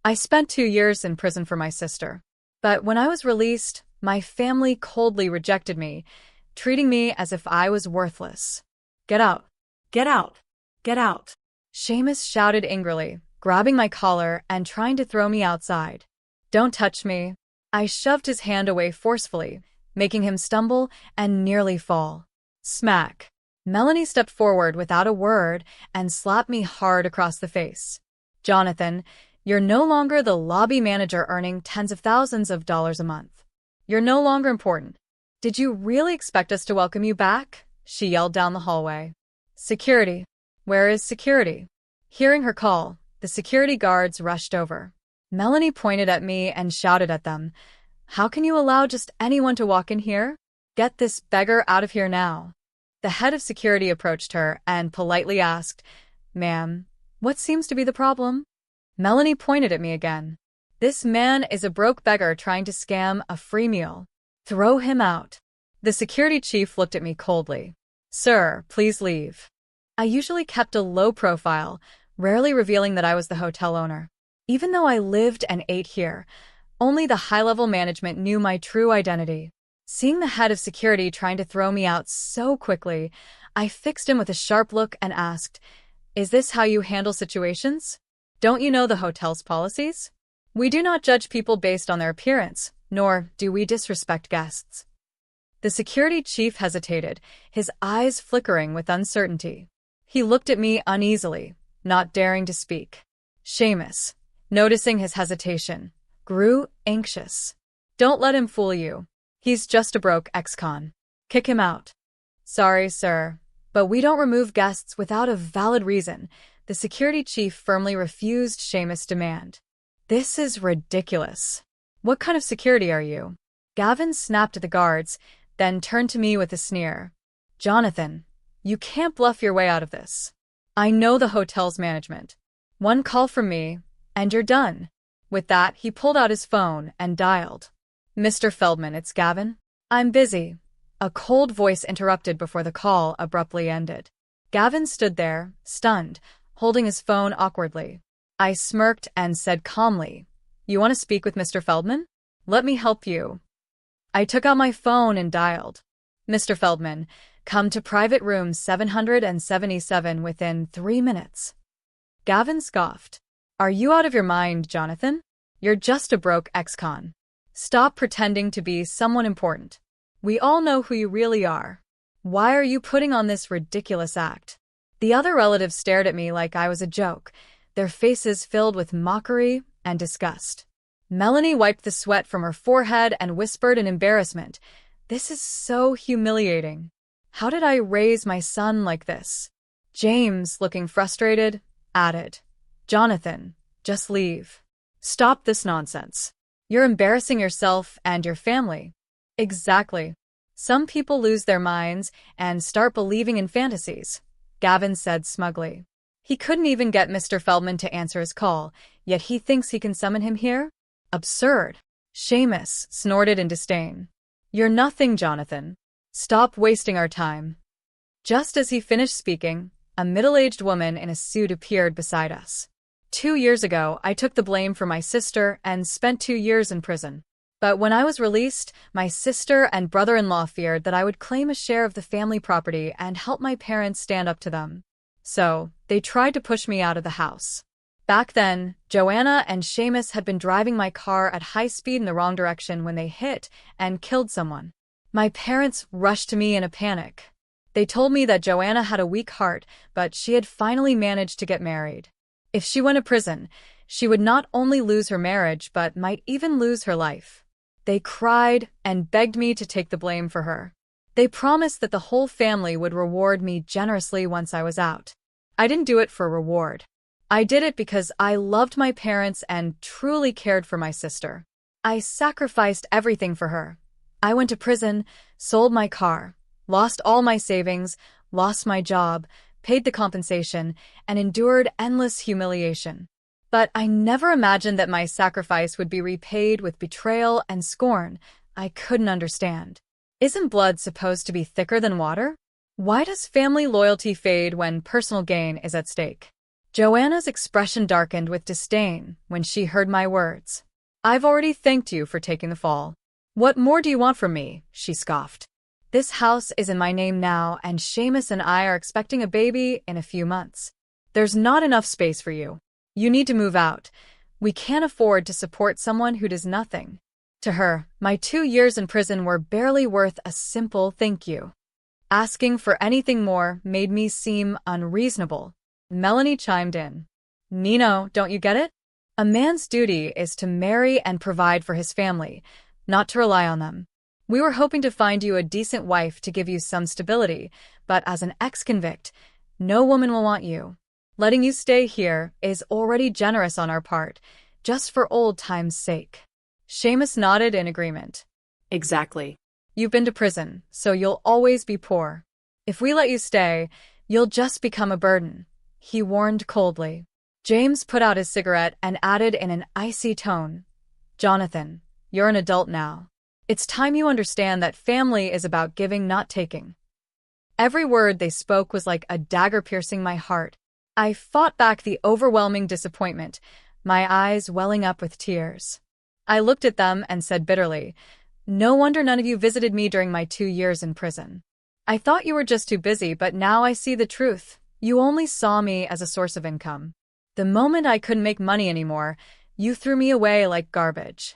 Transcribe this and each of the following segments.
I spent 2 years in prison for my sister. But when I was released, my family coldly rejected me, treating me as if I was worthless. Get out! Get out! Get out! Seamus shouted angrily, grabbing my collar and trying to throw me outside. Don't touch me. I shoved his hand away forcefully, making him stumble and nearly fall. Smack! Melanie stepped forward without a word and slapped me hard across the face. Jonathan, you're no longer the lobby manager earning tens of thousands of dollars a month. You're no longer important. Did you really expect us to welcome you back? She yelled down the hallway. Security. Where is security? Hearing her call, the security guards rushed over. Melanie pointed at me and shouted at them. How can you allow just anyone to walk in here? Get this beggar out of here now. The head of security approached her and politely asked, Ma'am, what seems to be the problem? Melanie pointed at me again. This man is a broke beggar trying to scam a free meal. Throw him out. The security chief looked at me coldly. Sir, please leave. I usually kept a low profile, rarely revealing that I was the hotel owner. Even though I lived and ate here, only the high-level management knew my true identity. Seeing the head of security trying to throw me out so quickly, I fixed him with a sharp look and asked, Is this how you handle situations? Don't you know the hotel's policies? We do not judge people based on their appearance, nor do we disrespect guests. The security chief hesitated, his eyes flickering with uncertainty. He looked at me uneasily, not daring to speak. Seamus, noticing his hesitation, grew anxious. Don't let him fool you. He's just a broke ex-con. Kick him out. Sorry, sir, but we don't remove guests without a valid reason. The security chief firmly refused Seamus' demand. This is ridiculous. What kind of security are you? Gavin snapped at the guards, then turned to me with a sneer. Jonathan, you can't bluff your way out of this. I know the hotel's management. One call from me, and you're done. With that, he pulled out his phone and dialed. Mr. Feldman, it's Gavin. I'm busy. A cold voice interrupted before the call abruptly ended. Gavin stood there, stunned, holding his phone awkwardly. I smirked and said calmly, You want to speak with Mr. Feldman? Let me help you. I took out my phone and dialed. Mr. Feldman, come to private room 777 within 3 minutes. Gavin scoffed. Are you out of your mind, Jonathan? You're just a broke ex-con. Stop pretending to be someone important. We all know who you really are. Why are you putting on this ridiculous act? The other relatives stared at me like I was a joke, their faces filled with mockery and disgust. Melanie wiped the sweat from her forehead and whispered in embarrassment, This is so humiliating. How did I raise my son like this? James, looking frustrated, added, Jonathan, just leave. Stop this nonsense. You're embarrassing yourself and your family. Exactly. Some people lose their minds and start believing in fantasies, Gavin said smugly. He couldn't even get Mr. Feldman to answer his call, yet he thinks he can summon him here? Absurd. Seamus snorted in disdain. You're nothing, Jonathan. Stop wasting our time. Just as he finished speaking, a middle-aged woman in a suit appeared beside us. 2 years ago, I took the blame for my sister and spent 2 years in prison. But when I was released, my sister and brother-in-law feared that I would claim a share of the family property and help my parents stand up to them. So, they tried to push me out of the house. Back then, Joanna and Seamus had been driving my car at high speed in the wrong direction when they hit and killed someone. My parents rushed to me in a panic. They told me that Joanna had a weak heart, but she had finally managed to get married. If she went to prison, she would not only lose her marriage but might even lose her life. They cried and begged me to take the blame for her. They promised that the whole family would reward me generously once I was out. I didn't do it for reward. I did it because I loved my parents and truly cared for my sister. I sacrificed everything for her. I went to prison, sold my car, lost all my savings, lost my job, paid the compensation, and endured endless humiliation. But I never imagined that my sacrifice would be repaid with betrayal and scorn. I couldn't understand. Isn't blood supposed to be thicker than water? Why does family loyalty fade when personal gain is at stake? Joanna's expression darkened with disdain when she heard my words. I've already thanked you for taking the fall. What more do you want from me? She scoffed. This house is in my name now, and Seamus and I are expecting a baby in a few months. There's not enough space for you. You need to move out. We can't afford to support someone who does nothing. To her, my 2 years in prison were barely worth a simple thank you. Asking for anything more made me seem unreasonable. Melanie chimed in. Nino, don't you get it? A man's duty is to marry and provide for his family, not to rely on them. We were hoping to find you a decent wife to give you some stability, but as an ex-convict, no woman will want you. Letting you stay here is already generous on our part, just for old times' sake. Seamus nodded in agreement. Exactly. You've been to prison, so you'll always be poor. If we let you stay, you'll just become a burden, he warned coldly. James put out his cigarette and added in an icy tone, Jonathan, you're an adult now. It's time you understand that family is about giving, not taking. Every word they spoke was like a dagger piercing my heart. I fought back the overwhelming disappointment, my eyes welling up with tears. I looked at them and said bitterly, no wonder none of you visited me during my 2 years in prison. I thought you were just too busy, but now I see the truth. You only saw me as a source of income. The moment I couldn't make money anymore, you threw me away like garbage.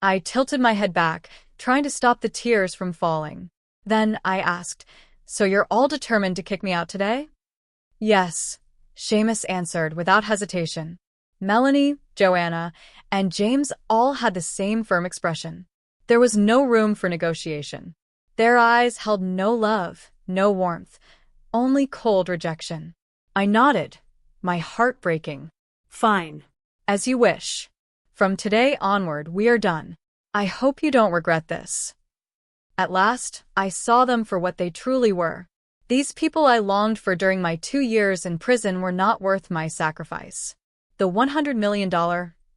I tilted my head back, trying to stop the tears from falling. Then I asked, so you're all determined to kick me out today? Yes, Seamus answered without hesitation. Melanie, Joanna, and James all had the same firm expression. There was no room for negotiation. Their eyes held no love, no warmth, only cold rejection. I nodded, my heart breaking. Fine. As you wish. From today onward, we are done. I hope you don't regret this. At last, I saw them for what they truly were. These people I longed for during my 2 years in prison were not worth my sacrifice. The $100 million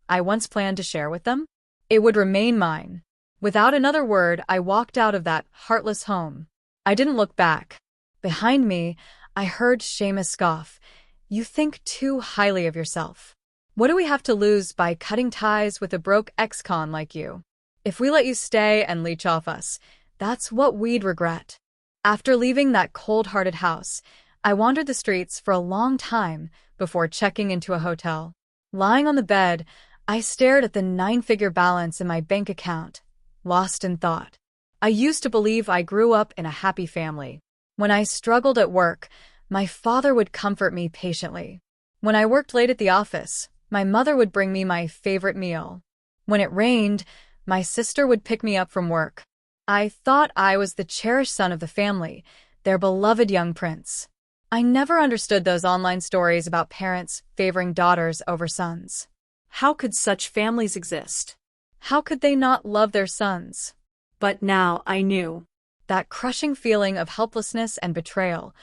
I once planned to share with them? It would remain mine. Without another word, I walked out of that heartless home. I didn't look back. Behind me, I heard Seamus scoff. You think too highly of yourself. What do we have to lose by cutting ties with a broke ex-con like you? If we let you stay and leech off us, that's what we'd regret. After leaving that cold-hearted house, I wandered the streets for a long time before checking into a hotel. Lying on the bed, I stared at the 9-figure balance in my bank account, lost in thought. I used to believe I grew up in a happy family. When I struggled at work, my father would comfort me patiently. When I worked late at the office, my mother would bring me my favorite meal. When it rained, my sister would pick me up from work. I thought I was the cherished son of the family, their beloved young prince. I never understood those online stories about parents favoring daughters over sons. How could such families exist? How could they not love their sons? But now I knew. That crushing feeling of helplessness and betrayal,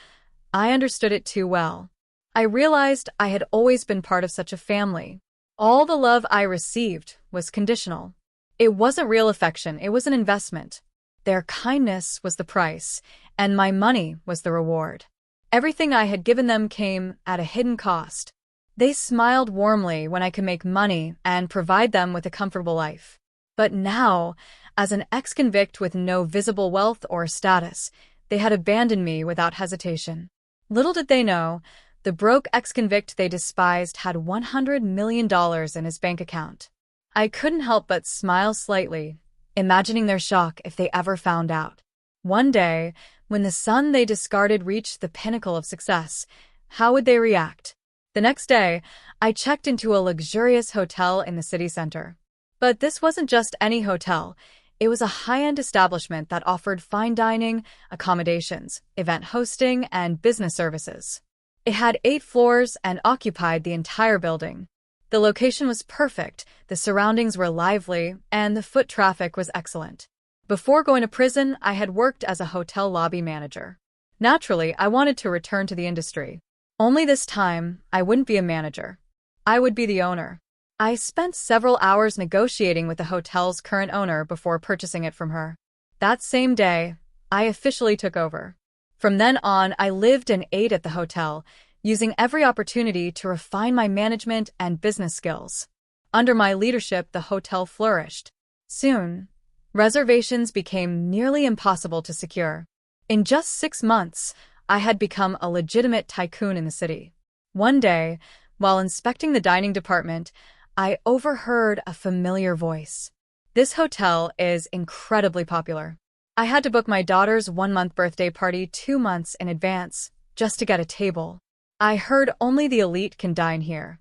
I understood it too well. I realized I had always been part of such a family. All the love I received was conditional. It wasn't real affection, it was an investment. Their kindness was the price, and my money was the reward. Everything I had given them came at a hidden cost. They smiled warmly when I could make money and provide them with a comfortable life. But now, as an ex-convict with no visible wealth or status, they had abandoned me without hesitation. Little did they know, the broke ex-convict they despised had $100 million in his bank account. I couldn't help but smile slightly, imagining their shock if they ever found out. One day, when the son they discarded reached the pinnacle of success, how would they react? The next day, I checked into a luxurious hotel in the city center. But this wasn't just any hotel. It was a high-end establishment that offered fine dining, accommodations, event hosting, and business services. It had 8 floors and occupied the entire building. The location was perfect, the surroundings were lively, and the foot traffic was excellent. Before going to prison, I had worked as a hotel lobby manager. Naturally, I wanted to return to the industry. Only this time, I wouldn't be a manager. I would be the owner. I spent several hours negotiating with the hotel's current owner before purchasing it from her. That same day, I officially took over. From then on, I lived and ate at the hotel, using every opportunity to refine my management and business skills. Under my leadership, the hotel flourished. Soon, reservations became nearly impossible to secure. In just 6 months, I had become a legitimate tycoon in the city. One day, while inspecting the dining department, I overheard a familiar voice. This hotel is incredibly popular. I had to book my daughter's 1-month birthday party 2 months in advance just to get a table. I heard only the elite can dine here.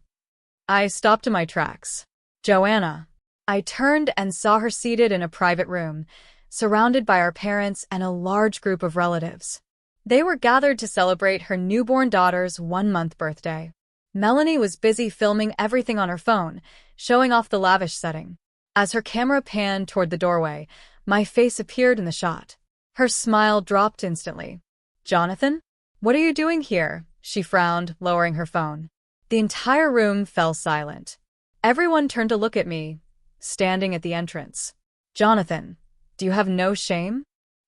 I stopped in my tracks. Joanna. I turned and saw her seated in a private room, surrounded by our parents and a large group of relatives. They were gathered to celebrate her newborn daughter's 1-month birthday. Melanie was busy filming everything on her phone, showing off the lavish setting. As her camera panned toward the doorway, my face appeared in the shot. Her smile dropped instantly. "Jonathan? What are you doing here?" she frowned, lowering her phone. The entire room fell silent. Everyone turned to look at me, standing at the entrance. "Jonathan, do you have no shame?"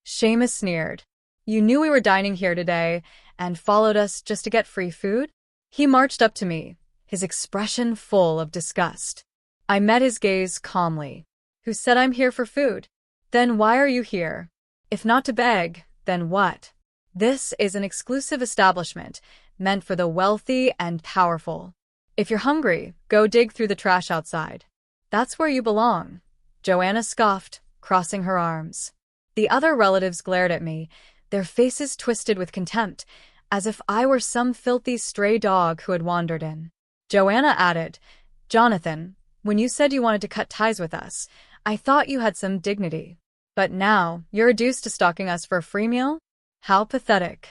Seamus sneered. "You knew we were dining here today and followed us just to get free food?" He marched up to me, his expression full of disgust. I met his gaze calmly. "Who said I'm here for food? Then why are you here? If not to beg, then what? This is an exclusive establishment meant for the wealthy and powerful. If you're hungry, go dig through the trash outside. That's where you belong." Joanna scoffed, crossing her arms. The other relatives glared at me, their faces twisted with contempt, as if I were some filthy stray dog who had wandered in. Joanna added, "Jonathan, when you said you wanted to cut ties with us, I thought you had some dignity. But now, you're reduced to stalking us for a free meal? How pathetic."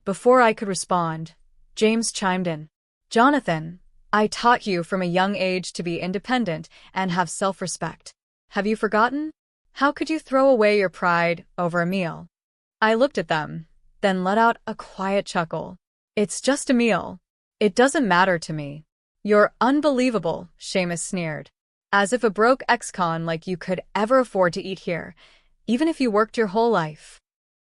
Before I could respond, James chimed in. "Jonathan, I taught you from a young age to be independent and have self-respect. Have you forgotten? How could you throw away your pride over a meal?" I looked at them, then let out a quiet chuckle. "It's just a meal. It doesn't matter to me." "You're unbelievable," Seamus sneered. "As if a broke ex-con like you could ever afford to eat here, even if you worked your whole life."